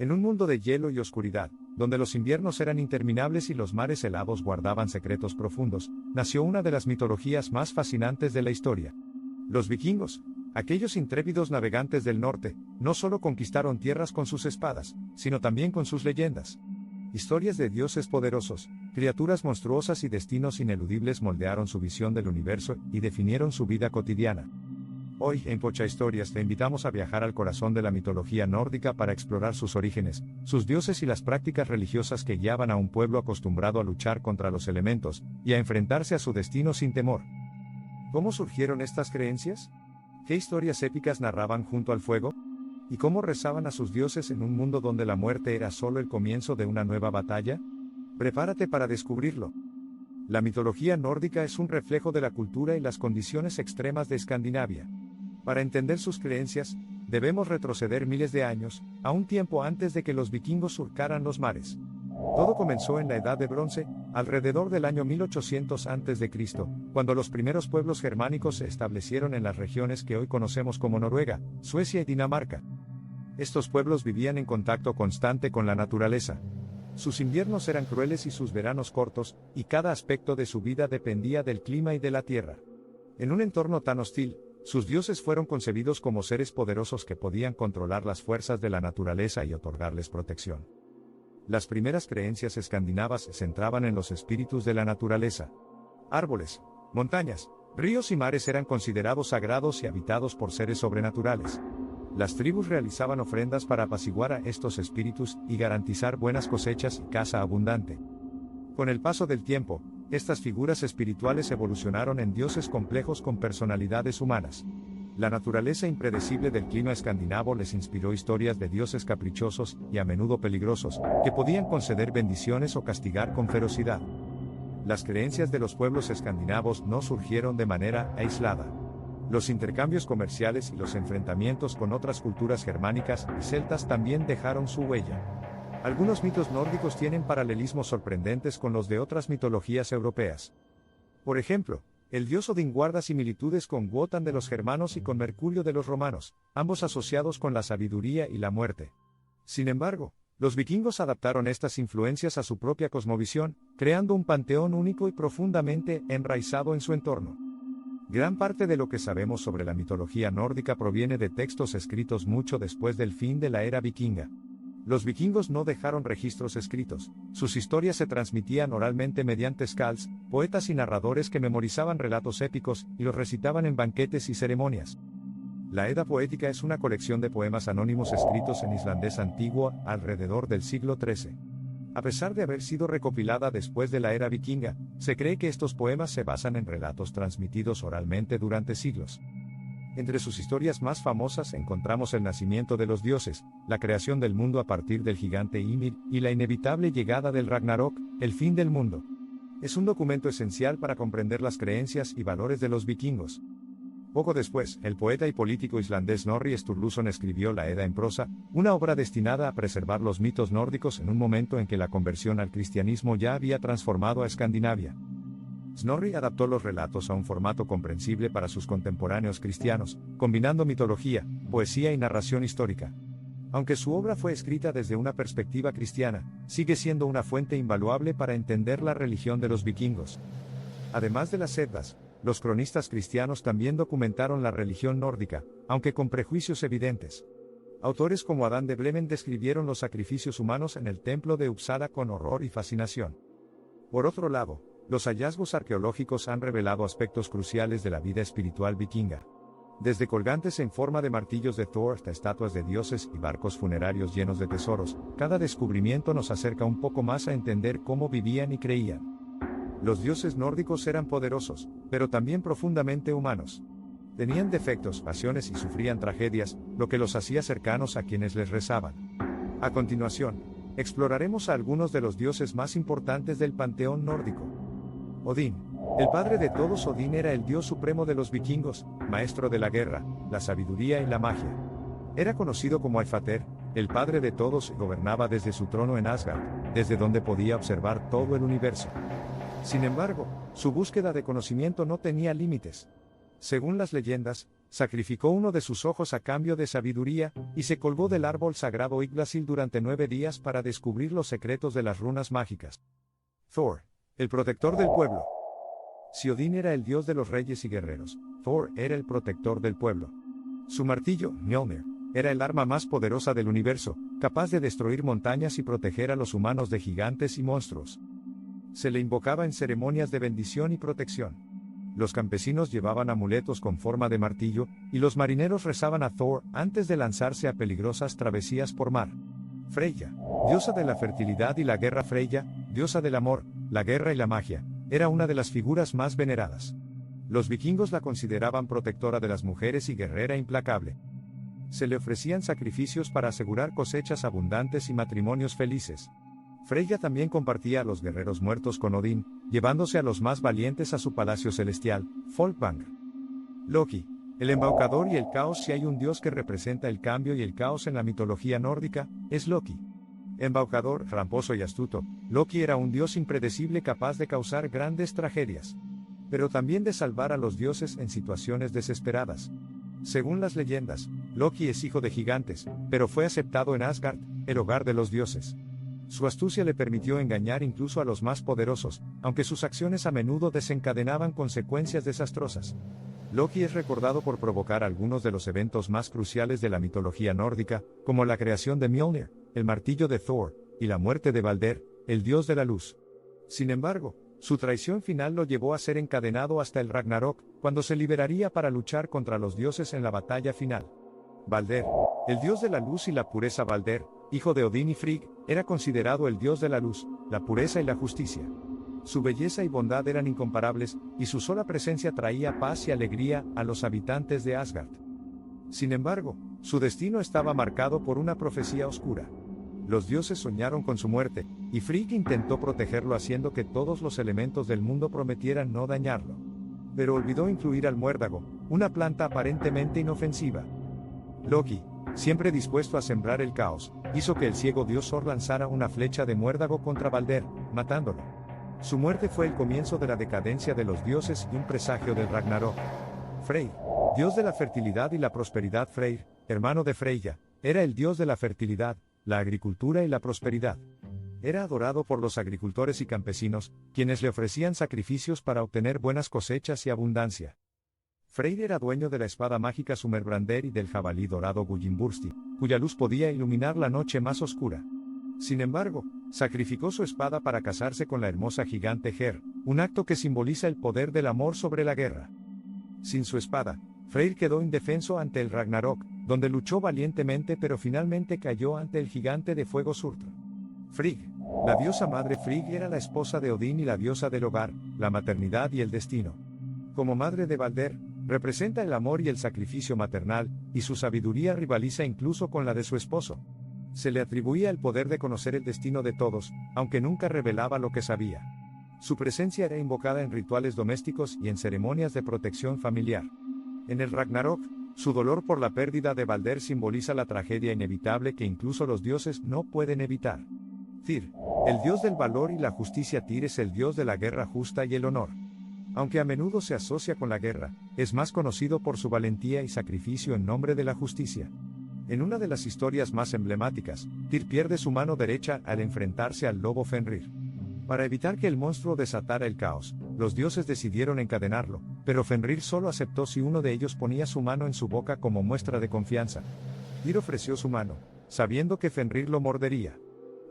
En un mundo de hielo y oscuridad, donde los inviernos eran interminables y los mares helados guardaban secretos profundos, nació una de las mitologías más fascinantes de la historia. Los vikingos, aquellos intrépidos navegantes del norte, no solo conquistaron tierras con sus espadas, sino también con sus leyendas. Historias de dioses poderosos, criaturas monstruosas y destinos ineludibles moldearon su visión del universo y definieron su vida cotidiana. Hoy, en Pocha Historias, te invitamos a viajar al corazón de la mitología nórdica para explorar sus orígenes, sus dioses y las prácticas religiosas que guiaban a un pueblo acostumbrado a luchar contra los elementos y a enfrentarse a su destino sin temor. ¿Cómo surgieron estas creencias? ¿Qué historias épicas narraban junto al fuego? ¿Y cómo rezaban a sus dioses en un mundo donde la muerte era solo el comienzo de una nueva batalla? Prepárate para descubrirlo. La mitología nórdica es un reflejo de la cultura y las condiciones extremas de Escandinavia. Para entender sus creencias, debemos retroceder miles de años, a un tiempo antes de que los vikingos surcaran los mares. Todo comenzó en la Edad de Bronce, alrededor del año 1800 a.C., cuando los primeros pueblos germánicos se establecieron en las regiones que hoy conocemos como Noruega, Suecia y Dinamarca. Estos pueblos vivían en contacto constante con la naturaleza. Sus inviernos eran crueles y sus veranos cortos, y cada aspecto de su vida dependía del clima y de la tierra. En un entorno tan hostil, sus dioses fueron concebidos como seres poderosos que podían controlar las fuerzas de la naturaleza y otorgarles protección. Las primeras creencias escandinavas se centraban en los espíritus de la naturaleza. Árboles, montañas, ríos y mares eran considerados sagrados y habitados por seres sobrenaturales. Las tribus realizaban ofrendas para apaciguar a estos espíritus y garantizar buenas cosechas y caza abundante. Con el paso del tiempo, estas figuras espirituales evolucionaron en dioses complejos con personalidades humanas. La naturaleza impredecible del clima escandinavo les inspiró historias de dioses caprichosos y a menudo peligrosos, que podían conceder bendiciones o castigar con ferocidad. Las creencias de los pueblos escandinavos no surgieron de manera aislada. Los intercambios comerciales y los enfrentamientos con otras culturas germánicas y celtas también dejaron su huella. Algunos mitos nórdicos tienen paralelismos sorprendentes con los de otras mitologías europeas. Por ejemplo, el dios Odín guarda similitudes con Wotan de los germanos y con Mercurio de los romanos, ambos asociados con la sabiduría y la muerte. Sin embargo, los vikingos adaptaron estas influencias a su propia cosmovisión, creando un panteón único y profundamente enraizado en su entorno. Gran parte de lo que sabemos sobre la mitología nórdica proviene de textos escritos mucho después del fin de la era vikinga. Los vikingos no dejaron registros escritos, sus historias se transmitían oralmente mediante skalds, poetas y narradores que memorizaban relatos épicos y los recitaban en banquetes y ceremonias. La Edda poética es una colección de poemas anónimos escritos en islandés antiguo alrededor del siglo XIII. A pesar de haber sido recopilada después de la era vikinga, se cree que estos poemas se basan en relatos transmitidos oralmente durante siglos. Entre sus historias más famosas encontramos el nacimiento de los dioses, la creación del mundo a partir del gigante Ymir, y la inevitable llegada del Ragnarok, el fin del mundo. Es un documento esencial para comprender las creencias y valores de los vikingos. Poco después, el poeta y político islandés Snorri Sturluson escribió la Edda en prosa, una obra destinada a preservar los mitos nórdicos en un momento en que la conversión al cristianismo ya había transformado a Escandinavia. Snorri adaptó los relatos a un formato comprensible para sus contemporáneos cristianos, combinando mitología, poesía y narración histórica. Aunque su obra fue escrita desde una perspectiva cristiana, sigue siendo una fuente invaluable para entender la religión de los vikingos. Además de las Eddas, los cronistas cristianos también documentaron la religión nórdica, aunque con prejuicios evidentes. Autores como Adán de Bremen describieron los sacrificios humanos en el templo de Uppsala con horror y fascinación. Por otro lado, los hallazgos arqueológicos han revelado aspectos cruciales de la vida espiritual vikinga. Desde colgantes en forma de martillos de Thor hasta estatuas de dioses y barcos funerarios llenos de tesoros, cada descubrimiento nos acerca un poco más a entender cómo vivían y creían. Los dioses nórdicos eran poderosos, pero también profundamente humanos. Tenían defectos, pasiones y sufrían tragedias, lo que los hacía cercanos a quienes les rezaban. A continuación, exploraremos a algunos de los dioses más importantes del panteón nórdico. Odín, el padre de todos. Odín era el dios supremo de los vikingos, maestro de la guerra, la sabiduría y la magia. Era conocido como Æfater, el padre de todos, y gobernaba desde su trono en Asgard, desde donde podía observar todo el universo. Sin embargo, su búsqueda de conocimiento no tenía límites. Según las leyendas, sacrificó uno de sus ojos a cambio de sabiduría, y se colgó del árbol sagrado Yggdrasil durante 9 días para descubrir los secretos de las runas mágicas. Thor, el protector del pueblo. Si Odín era el dios de los reyes y guerreros, Thor era el protector del pueblo. Su martillo, Mjolnir, era el arma más poderosa del universo, capaz de destruir montañas y proteger a los humanos de gigantes y monstruos. Se le invocaba en ceremonias de bendición y protección. Los campesinos llevaban amuletos con forma de martillo, y los marineros rezaban a Thor antes de lanzarse a peligrosas travesías por mar. Freyja, diosa de la fertilidad y la guerra. Freyja, diosa del amor, la guerra y la magia, era una de las figuras más veneradas. Los vikingos la consideraban protectora de las mujeres y guerrera implacable. Se le ofrecían sacrificios para asegurar cosechas abundantes y matrimonios felices. Freyja también compartía a los guerreros muertos con Odín, llevándose a los más valientes a su palacio celestial, Folkvang. Loki, el embaucador y el caos. Si hay un dios que representa el cambio y el caos en la mitología nórdica, es Loki. Embaucador, tramposo y astuto, Loki era un dios impredecible capaz de causar grandes tragedias, pero también de salvar a los dioses en situaciones desesperadas. Según las leyendas, Loki es hijo de gigantes, pero fue aceptado en Asgard, el hogar de los dioses. Su astucia le permitió engañar incluso a los más poderosos, aunque sus acciones a menudo desencadenaban consecuencias desastrosas. Loki es recordado por provocar algunos de los eventos más cruciales de la mitología nórdica, como la creación de Mjolnir, el martillo de Thor, y la muerte de Balder, el dios de la luz. Sin embargo, su traición final lo llevó a ser encadenado hasta el Ragnarok, cuando se liberaría para luchar contra los dioses en la batalla final. Balder, el dios de la luz y la pureza. Balder, hijo de Odín y Frigg, era considerado el dios de la luz, la pureza y la justicia. Su belleza y bondad eran incomparables, y su sola presencia traía paz y alegría a los habitantes de Asgard. Sin embargo, su destino estaba marcado por una profecía oscura. Los dioses soñaron con su muerte, y Frigg intentó protegerlo haciendo que todos los elementos del mundo prometieran no dañarlo. Pero olvidó incluir al muérdago, una planta aparentemente inofensiva. Loki, siempre dispuesto a sembrar el caos, hizo que el ciego dios Thor lanzara una flecha de muérdago contra Balder, matándolo. Su muerte fue el comienzo de la decadencia de los dioses y un presagio del Ragnarok. Freyr, dios de la fertilidad y la prosperidad. Freyr, hermano de Freyja, era el dios de la fertilidad, la agricultura y la prosperidad. Era adorado por los agricultores y campesinos, quienes le ofrecían sacrificios para obtener buenas cosechas y abundancia. Freyr era dueño de la espada mágica Sumerbrander y del jabalí dorado Gullinbursti, cuya luz podía iluminar la noche más oscura. Sin embargo, sacrificó su espada para casarse con la hermosa gigante Her, un acto que simboliza el poder del amor sobre la guerra. Sin su espada, Freyr quedó indefenso ante el Ragnarok, donde luchó valientemente pero finalmente cayó ante el gigante de fuego Surtr. Frigg, la diosa madre. Frigg era la esposa de Odín y la diosa del hogar, la maternidad y el destino. Como madre de Balder, representa el amor y el sacrificio maternal, y su sabiduría rivaliza incluso con la de su esposo. Se le atribuía el poder de conocer el destino de todos, aunque nunca revelaba lo que sabía. Su presencia era invocada en rituales domésticos y en ceremonias de protección familiar. En el Ragnarok, su dolor por la pérdida de Balder simboliza la tragedia inevitable que incluso los dioses no pueden evitar. Tyr, el dios del valor y la justicia. Tyr es el dios de la guerra justa y el honor. Aunque a menudo se asocia con la guerra, es más conocido por su valentía y sacrificio en nombre de la justicia. En una de las historias más emblemáticas, Tyr pierde su mano derecha al enfrentarse al lobo Fenrir. Para evitar que el monstruo desatara el caos, los dioses decidieron encadenarlo, pero Fenrir solo aceptó si uno de ellos ponía su mano en su boca como muestra de confianza. Tyr ofreció su mano, sabiendo que Fenrir lo mordería.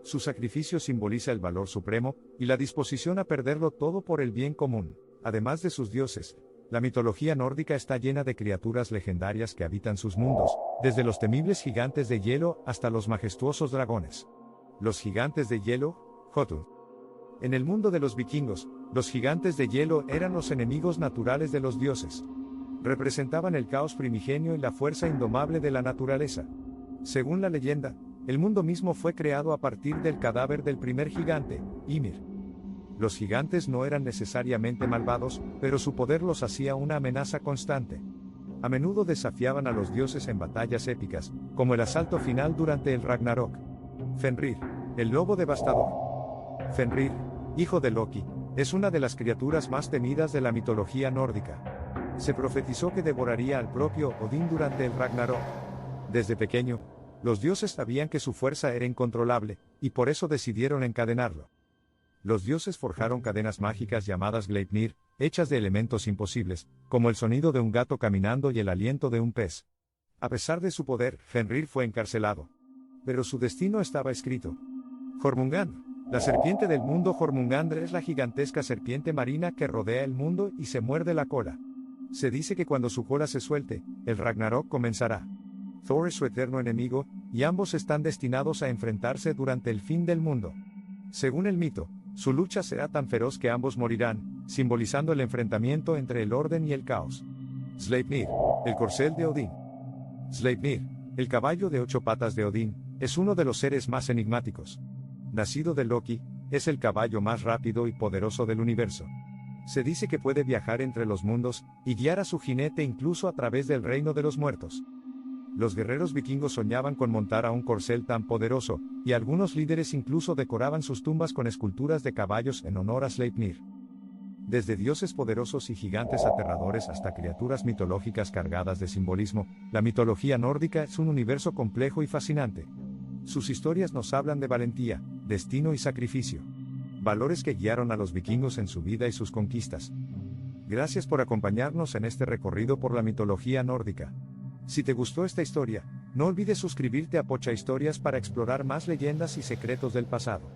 Su sacrificio simboliza el valor supremo, y la disposición a perderlo todo por el bien común. Además de sus dioses, la mitología nórdica está llena de criaturas legendarias que habitan sus mundos, desde los temibles gigantes de hielo hasta los majestuosos dragones. Los gigantes de hielo, Jotun. En el mundo de los vikingos, los gigantes de hielo eran los enemigos naturales de los dioses. Representaban el caos primigenio y la fuerza indomable de la naturaleza. Según la leyenda, el mundo mismo fue creado a partir del cadáver del primer gigante, Ymir. Los gigantes no eran necesariamente malvados, pero su poder los hacía una amenaza constante. A menudo desafiaban a los dioses en batallas épicas, como el asalto final durante el Ragnarok. Fenrir, el lobo devastador. Fenrir, hijo de Loki, es una de las criaturas más temidas de la mitología nórdica. Se profetizó que devoraría al propio Odín durante el Ragnarok. Desde pequeño, los dioses sabían que su fuerza era incontrolable, y por eso decidieron encadenarlo. Los dioses forjaron cadenas mágicas llamadas Gleipnir, hechas de elementos imposibles, como el sonido de un gato caminando y el aliento de un pez. A pesar de su poder, Fenrir fue encarcelado. Pero su destino estaba escrito. Jormungand, la serpiente del mundo. Jormungandr es la gigantesca serpiente marina que rodea el mundo y se muerde la cola. Se dice que cuando su cola se suelte, el Ragnarok comenzará. Thor es su eterno enemigo, y ambos están destinados a enfrentarse durante el fin del mundo. Según el mito, su lucha será tan feroz que ambos morirán, simbolizando el enfrentamiento entre el orden y el caos. Sleipnir, el corcel de Odín. Sleipnir, el caballo de 8 patas de Odín, es uno de los seres más enigmáticos. Nacido de Loki, es el caballo más rápido y poderoso del universo. Se dice que puede viajar entre los mundos, y guiar a su jinete incluso a través del reino de los muertos. Los guerreros vikingos soñaban con montar a un corcel tan poderoso, y algunos líderes incluso decoraban sus tumbas con esculturas de caballos en honor a Sleipnir. Desde dioses poderosos y gigantes aterradores hasta criaturas mitológicas cargadas de simbolismo, la mitología nórdica es un universo complejo y fascinante. Sus historias nos hablan de valentía, destino y sacrificio. Valores que guiaron a los vikingos en su vida y sus conquistas. Gracias por acompañarnos en este recorrido por la mitología nórdica. Si te gustó esta historia, no olvides suscribirte a Pocha Historias para explorar más leyendas y secretos del pasado.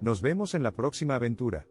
Nos vemos en la próxima aventura.